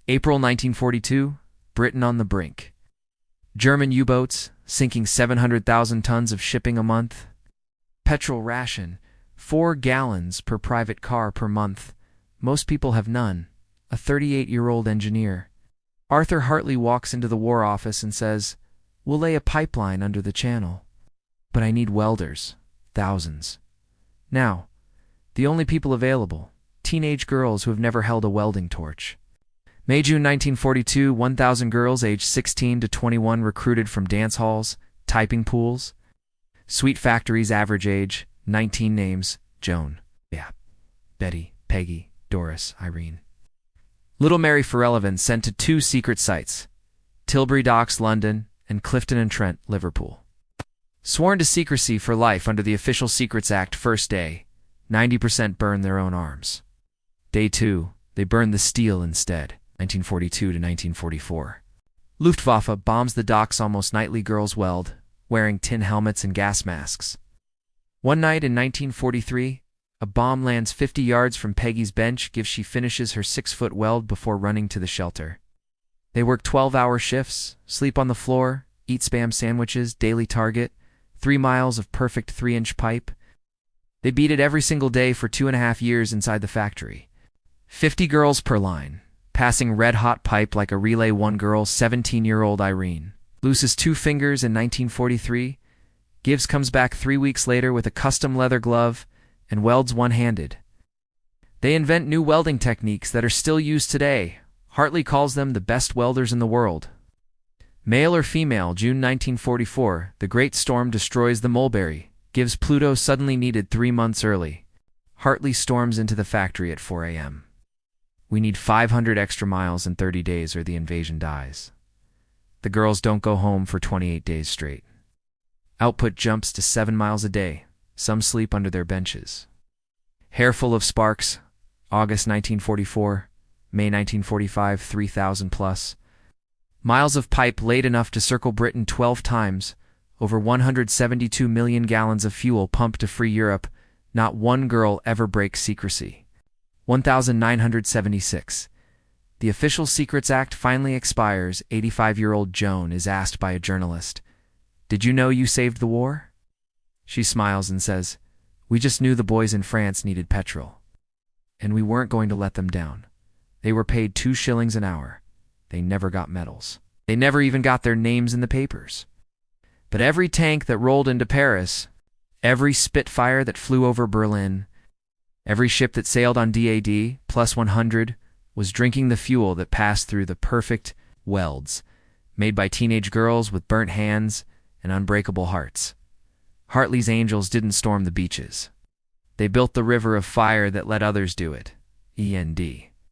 April 1942, Britain on the brink. German U-boats, sinking 700,000 tons of shipping a month. Petrol ration, 4 gallons per private car per month. Most people have none. A 38-year-old engineer. Arthur Hartley walks into the War Office and says, "We'll lay a pipeline under the channel. But I need welders. Thousands. Now, the only people available, teenage girls who have never held a welding torch." May-June 1942, 1,000 girls aged 16 to 21 recruited from dance halls, typing pools. Sweet factories, average age, 19 names, Joan, Betty, Peggy, Doris, Irene. Little Mary Ferrellivan sent to 2 secret sites, Tilbury Docks, London, and Clifton-on-Trent, Liverpool. Sworn to secrecy for life under the Official Secrets Act. First day, 90% burned their own arms. Day 2, they burned the steel instead, 1942 to 1944. Luftwaffe bombs the docks almost nightly. Girls weld, wearing tin helmets and gas masks. One night in 1943, a bomb lands 50 yards from Peggy's bench. She finishes her 6-foot weld before running to the shelter. They work 12-hour shifts, sleep on the floor, eat Spam sandwiches, daily target, 3 miles of perfect 3-inch pipe. They beat it every single day for 2.5 years inside the factory. 50 girls per line, passing red-hot pipe like a relay. One girl, 17-year-old Irene, loses 2 fingers in 1943. Comes back 3 weeks later with a custom leather glove and welds one-handed. They invent new welding techniques that are still used today. Hartley calls them the best welders in the world. Male or female, June 1944, the Great Storm destroys the Mulberry. Pluto suddenly needed 3 months early. Hartley storms into the factory at 4 a.m. "We need 500 extra miles in 30 days or the invasion dies." The girls don't go home for 28 days straight. Output jumps to 7 miles a day. Some sleep under their benches. Hair full of sparks, August 1944, May 1945, 3,000 plus. Miles of pipe laid enough to circle Britain 12 times, over 172 million gallons of fuel pumped to free Europe. Not one girl ever breaks secrecy. 1976. The Official Secrets Act finally expires. 85-year-old Joan is asked by a journalist, "Did you know you saved the war?" She smiles and says, "We just knew the boys in France needed petrol. And we weren't going to let them down. They were paid 2 shillings an hour. They never got medals. They never even got their names in the papers. But every tank that rolled into Paris, every Spitfire that flew over Berlin, every ship that sailed on DAD plus 100 was drinking the fuel that passed through the perfect welds made by teenage girls with burnt hands and unbreakable hearts. Hartley's angels didn't storm the beaches. They built the river of fire that let others do it. END.